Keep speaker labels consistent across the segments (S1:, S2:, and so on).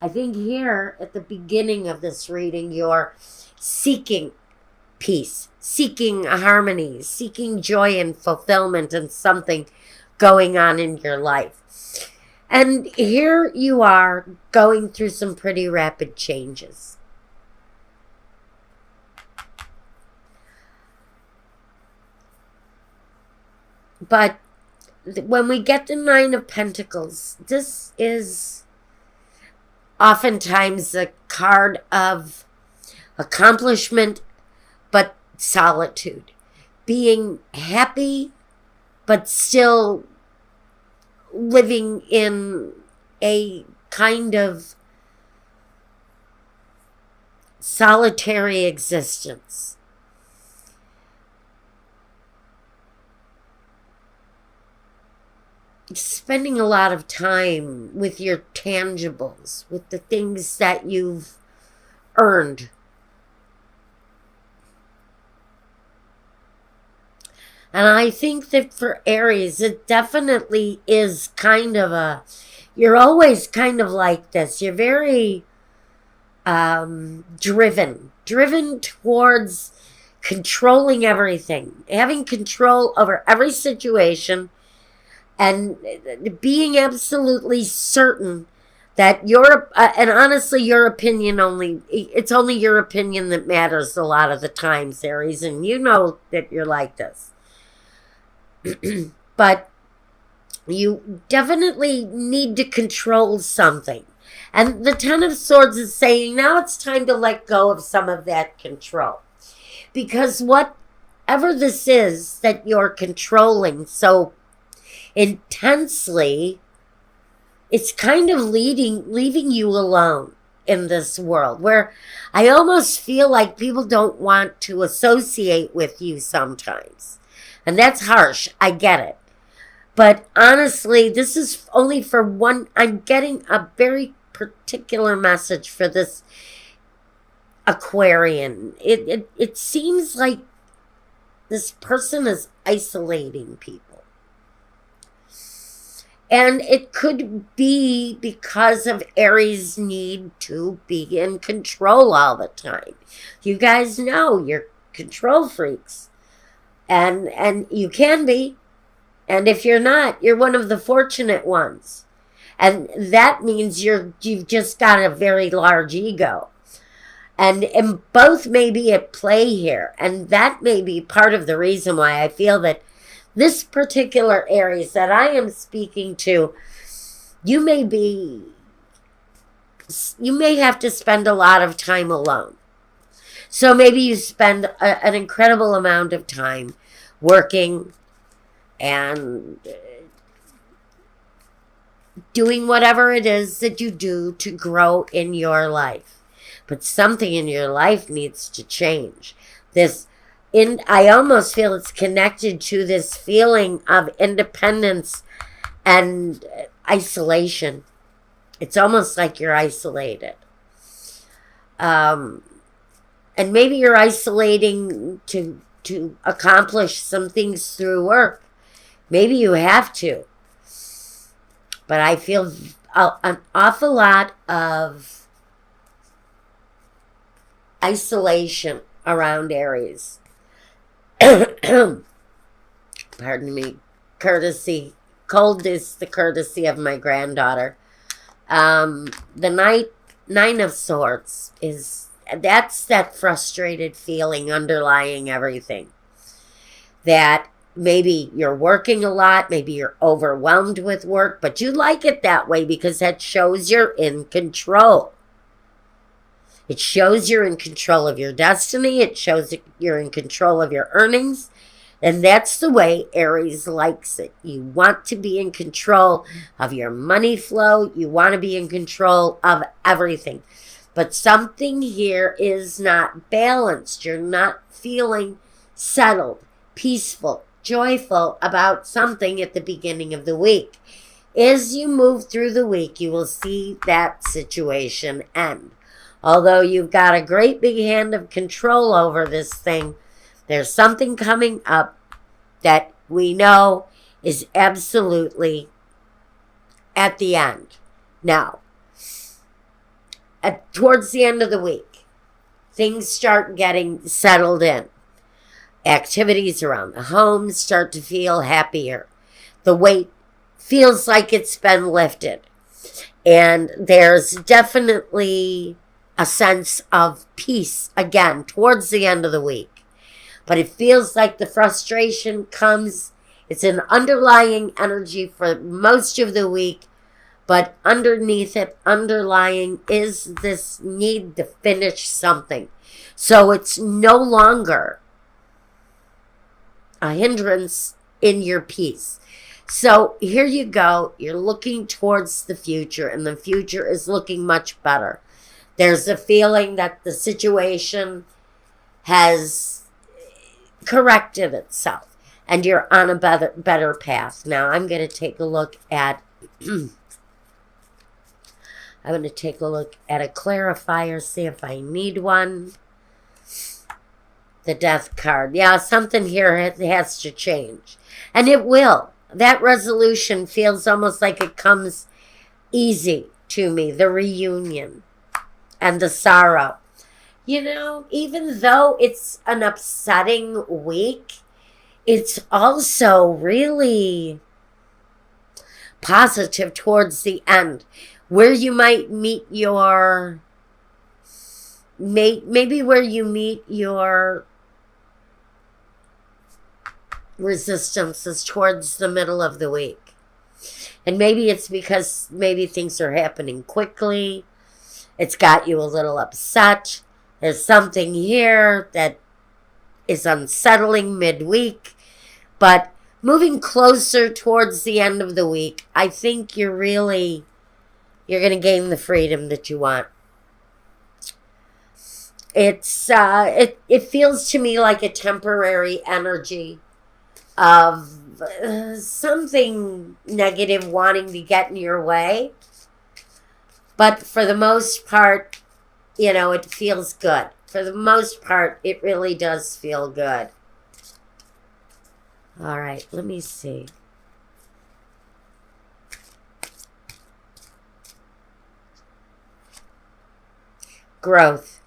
S1: I think here at the beginning of this reading, you're seeking peace, seeking harmony, seeking joy and fulfillment and something going on in your life. And here you are going through some pretty rapid changes. But when we get the Nine of Pentacles, this is oftentimes a card of accomplishment, but solitude. Being happy, but still living in a kind of solitary existence. Spending a lot of time with your tangibles, with the things that you've earned. And I think that for Aries, it definitely is kind of you're always kind of like this. You're very driven towards controlling everything, having control over every situation, and being absolutely certain that and honestly, your opinion it's only your opinion that matters a lot of the times, Aries, and you know that you're like this. But you definitely need to control something. And the Ten of Swords is saying now it's time to let go of some of that control. Because whatever this is that you're controlling so intensely, it's kind of leaving you alone in this world, where I almost feel like people don't want to associate with you sometimes. And that's harsh. I get it. But honestly, this is only for one. I'm getting a very particular message for this Aquarian. It seems like this person is isolating people. And it could be because of Aries' need to be in control all the time. You guys know you're control freaks. And you can be. And if you're not, you're one of the fortunate ones. And that means you've just got a very large ego. And both may be at play here. And that may be part of the reason why I feel that this particular Aries that I am speaking to, you may have to spend a lot of time alone. So maybe you spend an incredible amount of time working and doing whatever it is that you do to grow in your life. But something in your life needs to change. I almost feel it's connected to this feeling of independence and isolation. It's almost like you're isolated. And maybe you're isolating to accomplish some things through work. Maybe you have to. But I feel an awful lot of isolation around Aries. Pardon me. Cold is the courtesy of my granddaughter. The Nine of Swords that's that frustrated feeling underlying everything. That maybe you're working a lot, maybe you're overwhelmed with work, but you like it that way because that shows you're in control. It shows you're in control of your destiny. It shows that you're in control of your earnings. And that's the way Aries likes it. You want to be in control of your money flow. You want to be in control of everything. But something here is not balanced. You're not feeling settled, peaceful, joyful about something at the beginning of the week. As you move through the week, you will see that situation end. Although you've got a great big hand of control over this thing, there's something coming up that we know is absolutely at the end. Now, towards the end of the week, things start getting settled in. Activities around the home start to feel happier. The weight feels like it's been lifted. And there's definitely a sense of peace again towards the end of the week. But it feels like the frustration comes, it's an underlying energy for most of the week, but underneath it, underlying is this need to finish something. So it's no longer a hindrance in your peace. So here you go. You're looking towards the future, and the future is looking much better. There's a feeling that the situation has corrected itself, and you're on a better path. Now I'm going to take a look at I'm going to take a look at a clarifier, see if I need one. The Death card. Yeah, something here has to change. And it will. That resolution feels almost like it comes easy to me. The reunion and the sorrow. You know, even though it's an upsetting week, it's also really positive towards the end, where you might meet your, maybe where you meet your resistances towards the middle of the week. And maybe it's because maybe things are happening quickly. It's got you a little upset. There's something here that is unsettling midweek. But moving closer towards the end of the week, I think you're going to gain the freedom that you want. It feels to me like a temporary energy of something negative wanting to get in your way. But for the most part, you know, it feels good. For the most part, it really does feel good. All right, let me see. Growth.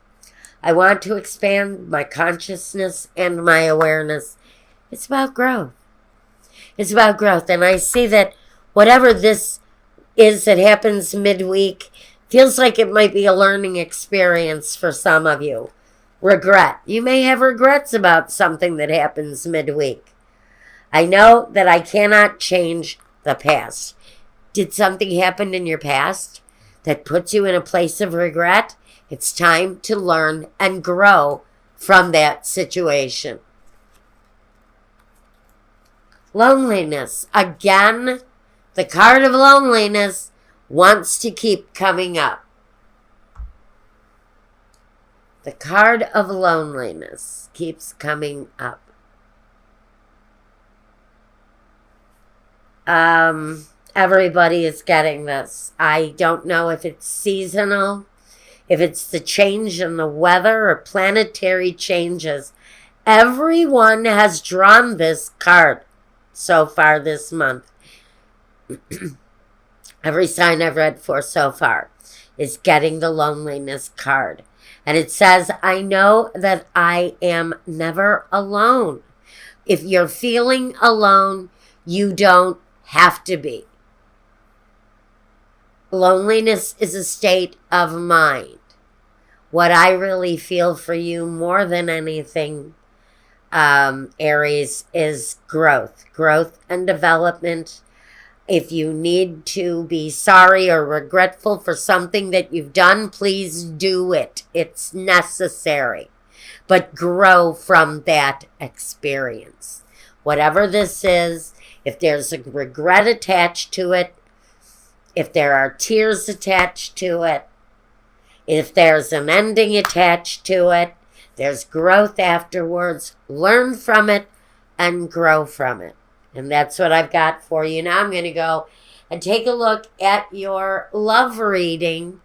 S1: I want to expand my consciousness and my awareness. It's about growth. It's about growth. And I see that whatever this is that happens midweek feels like it might be a learning experience for some of you. Regret. You may have regrets about something that happens midweek. I know that I cannot change the past. Did something happen in your past that puts you in a place of regret? It's time to learn and grow from that situation. Loneliness. Again, the card of loneliness wants to keep coming up. The card of loneliness keeps coming up. Everybody is getting this. I don't know if it's seasonal, if it's the change in the weather or planetary changes. Everyone has drawn this card so far this month. Every sign I've read for so far is getting the loneliness card. And it says, I know that I am never alone. If you're feeling alone, you don't have to be. Loneliness is a state of mind. What I really feel for you more than anything, Aries, is growth and development. If you need to be sorry or regretful for something that you've done, please do it. It's necessary. But grow from that experience. Whatever this is, if there's a regret attached to it, if there are tears attached to it, if there's an ending attached to it, there's growth afterwards. Learn from it and grow from it. And that's what I've got for you. Now I'm going to go and take a look at your love reading